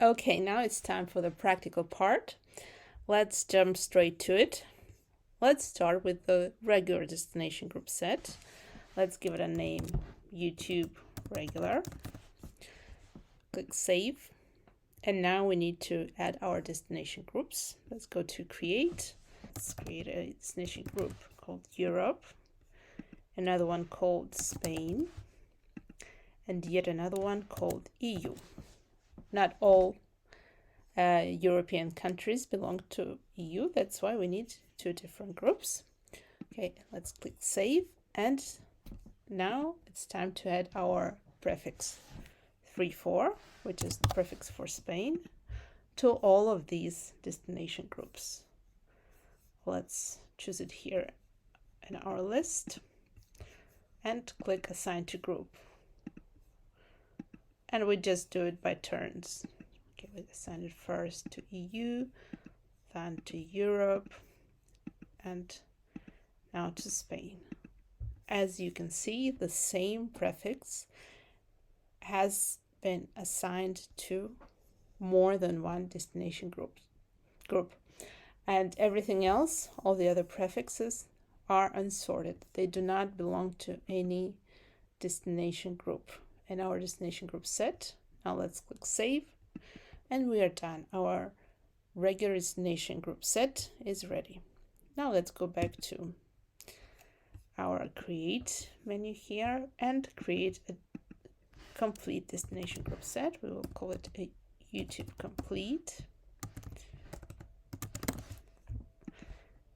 Okay, now it's time for the practical part. Let's jump straight to it. Let's start with the regular destination group set. Let's give it a name, YouTube regular. Click Save. And now we need to add our destination groups. Let's go to Create. Let's create a destination group called Europe, another one called Spain, and yet another one called EU. Not all European countries belong to EU. That's why we need two different groups. Okay, let's click Save. And now it's time to add our prefix 34, which is the prefix for Spain, to all of these destination groups. Let's choose it here in our list and click Assign to Group. And we just do it by turns. Okay, we assign it first to EU, then to Europe, and now to Spain. As you can see, the same prefix has been assigned to more than one destination group. And everything else, all the other prefixes, are unsorted. They do not belong to any destination group in our destination group set. Now let's click Save, and we are done. Our regular destination group set is ready. Now let's go back to our Create menu here and create a complete destination group set. We will call it a YouTube Complete.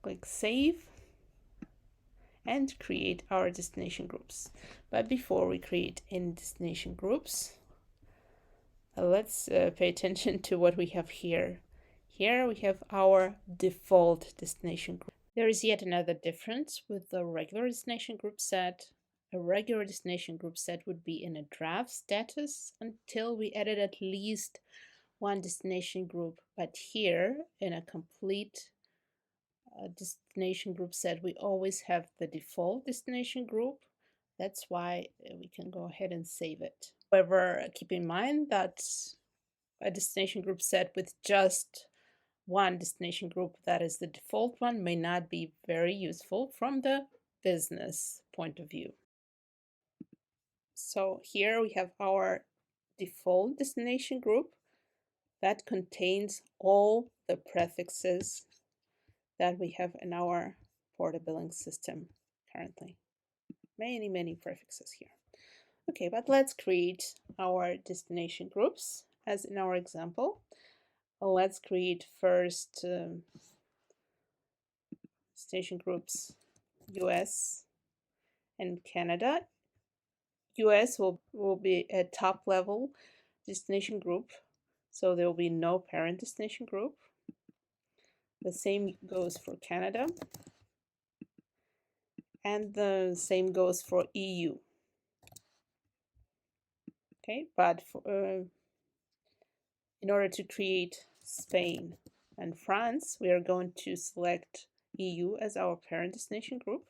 Click Save and create our destination groups. But before we create any destination groups, let's pay attention to what we have here. Here we have our default destination group. There is yet another difference with the regular destination group set. A regular destination group set would be in a draft status until we added at least one destination group. But here, in a complete destination group set, we always have the default destination group. That's why we can go ahead and save it. However, keep in mind that a destination group set with just one destination group, that is the default one, may not be very useful from the business point of view. So here we have our default destination group that contains all the prefixes that we have in our Porta billing system currently. Many prefixes here. Okay, but let's create our destination groups as in our example. Let's create first destination groups US and Canada. US will be a top level destination group, so there will be no parent destination group. The same goes for Canada, and the same goes for EU. Okay, but for, in order to create Spain and France, we are going to select EU as our parent destination group.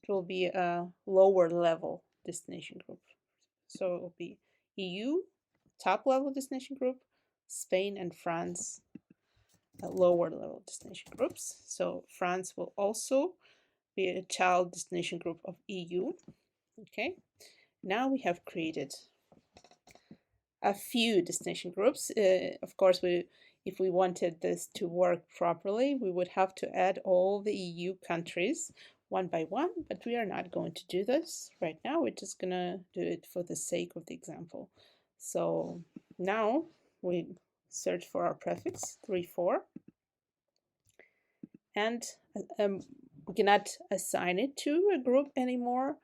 It will be a lower level destination group. So it will be EU, top level destination group, Spain and France, lower level destination groups. So France will also be a child destination group of EU. Okay, now we have created a few destination groups. Of course, if we wanted this to work properly, we would have to add all the EU countries one by one, but we are not going to do this right now. We're just gonna do it for the sake of the example. So now we search for our prefix 34, and we cannot assign it to a group anymore.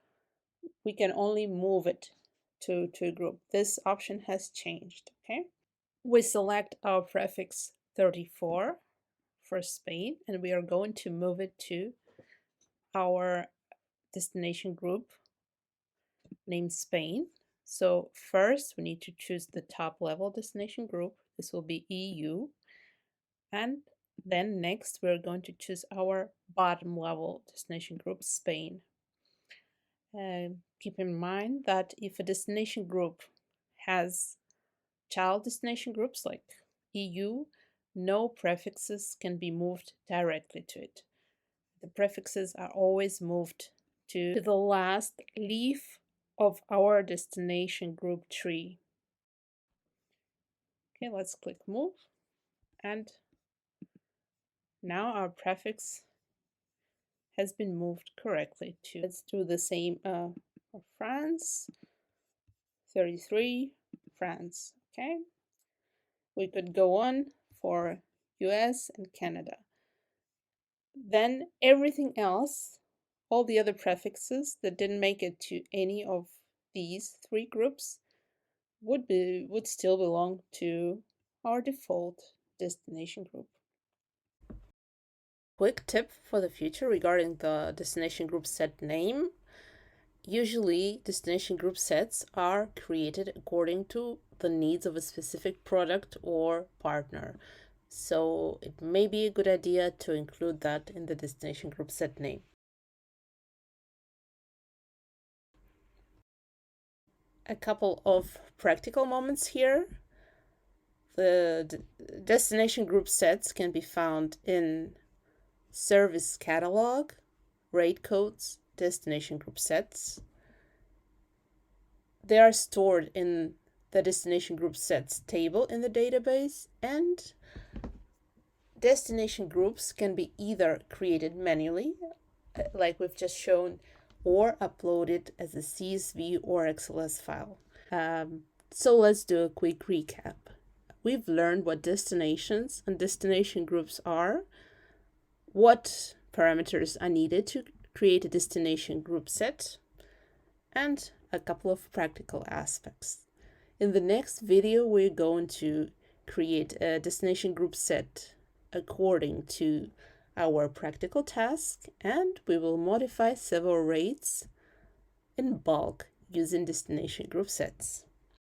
We can only move it to a group. This option has changed. Okay, we select our prefix 34 for Spain, and we are going to move it to our destination group named Spain. So first we need to choose the top level destination group. This will be EU, and then next we're going to choose our bottom level destination group, Spain. Keep in mind that if a destination group has child destination groups like EU, no prefixes can be moved directly to it. The prefixes are always moved to the last leaf of our destination group tree. Okay, let's click move. And now our prefix has been moved correctly to. Let's do the same for France. 33, France. Okay. We could go on for US and Canada. Then everything else, all the other prefixes that didn't make it to any of these three groups would still belong to our default destination group. Quick tip for the future regarding the destination group set name. Usually, destination group sets are created according to the needs of a specific product or partner. So it may be a good idea to include that in the destination group set name. A couple of practical moments here. The destination group sets can be found in service catalog, rate codes, destination group sets. They are stored in the destination group sets table in the database, and destination groups can be either created manually, like we've just shown, or uploaded as a CSV or XLS file. So let's do a quick recap. We've learned what destinations and destination groups are, what parameters are needed to create a destination group set, and a couple of practical aspects. In the next video, we're going to create a destination group set according to our practical task, and we will modify several rates in bulk using destination group sets.